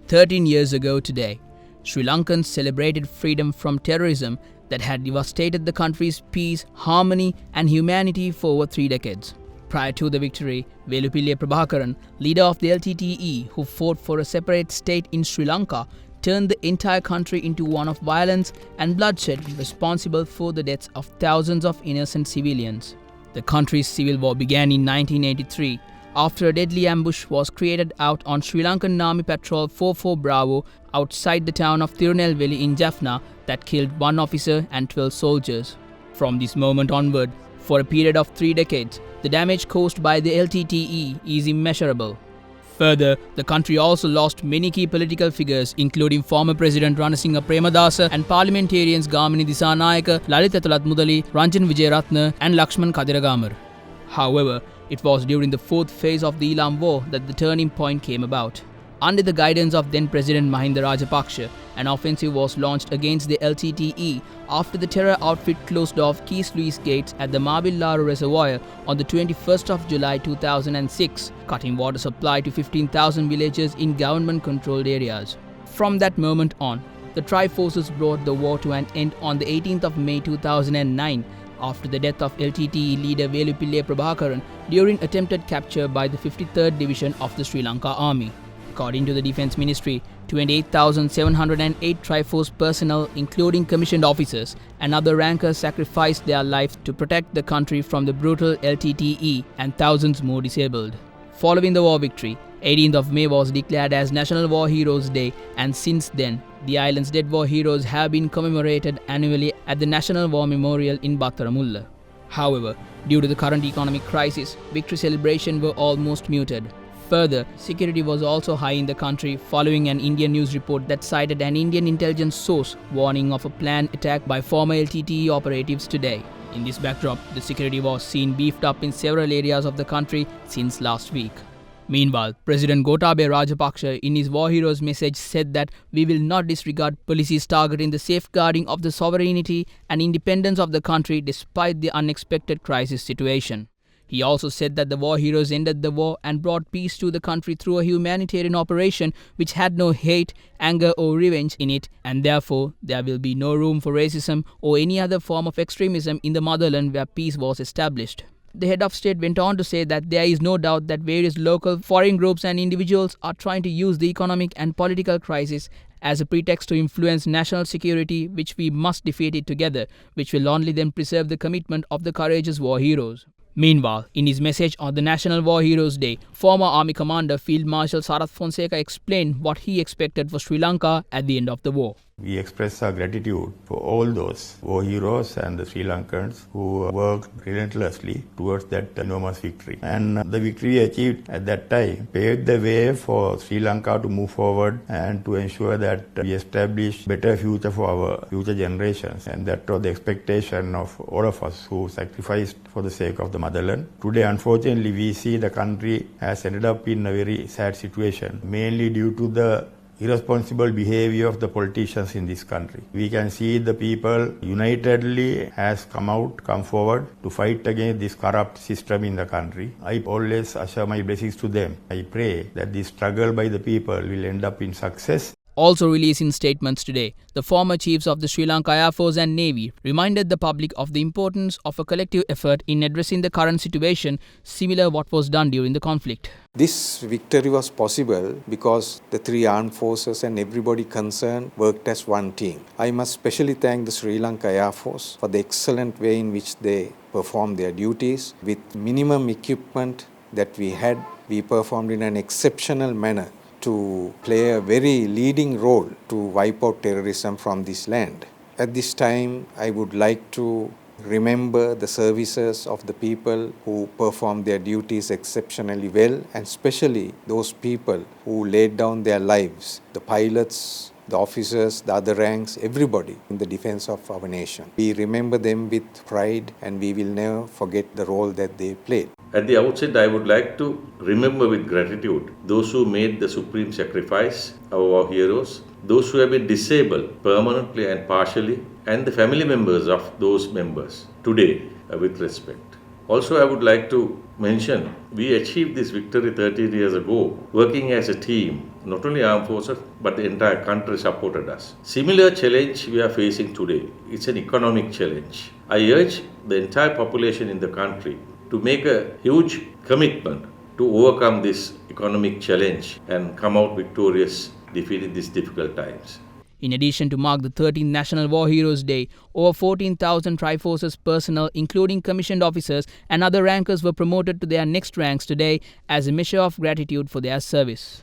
13 years ago today, Sri Lankans celebrated freedom from terrorism that had devastated the country's peace, harmony and humanity for over 3 decades. Prior to the victory, Velupillai Prabhakaran, leader of the LTTE who fought for a separate state in Sri Lanka, turned the entire country into one of violence and bloodshed, responsible for the deaths of thousands of innocent civilians. The country's civil war began in 1983 after a deadly ambush was created out on Sri Lankan Army Patrol 44 Bravo outside the town of Tirunelveli in Jaffna that killed 1 officer and 12 soldiers. From this moment onward, for a period of 3 decades, the damage caused by the LTTE is immeasurable. Further, the country also lost many key political figures, including former President Ranasinghe Premadasa and parliamentarians Gamini Disanayaka, Lalitha Tulathmudali, Ranjan Wijeratne and Lakshman Kadiragamar. However, it was during the 4th phase of the Elam War that the turning point came about. Under the guidance of then-President Mahinda Rajapaksa, an offensive was launched against the LTTE after the terror outfit closed off key sluice gates at the Mabillaru Reservoir on the 21st of July 2006, cutting water supply to 15,000 villages in government-controlled areas. From that moment on, the Tri-Forces brought the war to an end on the 18th of May 2009 after the death of LTTE leader Velupillai Prabhakaran during attempted capture by the 53rd Division of the Sri Lanka Army. According to the Defence Ministry, 28,708 Tri-Force personnel, including commissioned officers and other rankers, sacrificed their lives to protect the country from the brutal LTTE and thousands more disabled. Following the war victory, 18th of May was declared as National War Heroes Day, and since then, the island's dead war heroes have been commemorated annually at the National War Memorial in Battaramulla. However, due to the current economic crisis, victory celebrations were almost muted. Further, security was also high in the country following an Indian news report that cited an Indian intelligence source warning of a planned attack by former LTTE operatives today. In this backdrop, the security was seen beefed up in several areas of the country since last week. Meanwhile, President Gotabaya Rajapaksa in his War Heroes message said that we will not disregard policies targeting the safeguarding of the sovereignty and independence of the country despite the unexpected crisis situation. He also said that the war heroes ended the war and brought peace to the country through a humanitarian operation which had no hate, anger or revenge in it, and therefore there will be no room for racism or any other form of extremism in the motherland where peace was established. The head of state went on to say that there is no doubt that various local foreign groups and individuals are trying to use the economic and political crisis as a pretext to influence national security, which we must defeat it together, which will only then preserve the commitment of the courageous war heroes. Meanwhile, in his message on the National War Heroes Day, former Army Commander Field Marshal Sarath Fonseca explained what he expected for Sri Lanka at the end of the war. We express our gratitude for all those war heroes and the Sri Lankans who worked relentlessly towards that enormous victory. And the victory we achieved at that time paved the way for Sri Lanka to move forward and to ensure that we establish better future for our future generations. And that was the expectation of all of us who sacrificed for the sake of the motherland. Today, unfortunately, we see the country has ended up in a very sad situation, mainly due to the irresponsible behavior of the politicians in this country. We can see the people unitedly has come forward to fight against this corrupt system in the country. I always assure my blessings to them. I pray that this struggle by the people will end up in success. Also releasing statements today, the former chiefs of the Sri Lanka Air Force and Navy reminded the public of the importance of a collective effort in addressing the current situation, similar what was done during the conflict. This victory was possible because the 3 armed forces and everybody concerned worked as one team. I must specially thank the Sri Lanka Air Force for the excellent way in which they performed their duties. With minimum equipment that we had, we performed in an exceptional manner to play a very leading role to wipe out terrorism from this land. At this time, I would like to remember the services of the people who performed their duties exceptionally well, and especially those people who laid down their lives, the pilots, the officers, the other ranks, everybody in the defense of our nation. We remember them with pride and we will never forget the role that they played. At the outset, I would like to remember with gratitude those who made the supreme sacrifice, our war heroes, those who have been disabled permanently and partially, and the family members of those members today with respect. Also, I would like to mention we achieved this victory 13 years ago, working as a team, not only armed forces, but the entire country supported us. Similar challenge we are facing today. It's an economic challenge. I urge the entire population in the country to make a huge commitment to overcome this economic challenge and come out victorious, defeating these difficult times. In addition to mark the 13th National War Heroes Day, over 14,000 Triforces personnel, including commissioned officers and other rankers, were promoted to their next ranks today as a measure of gratitude for their service.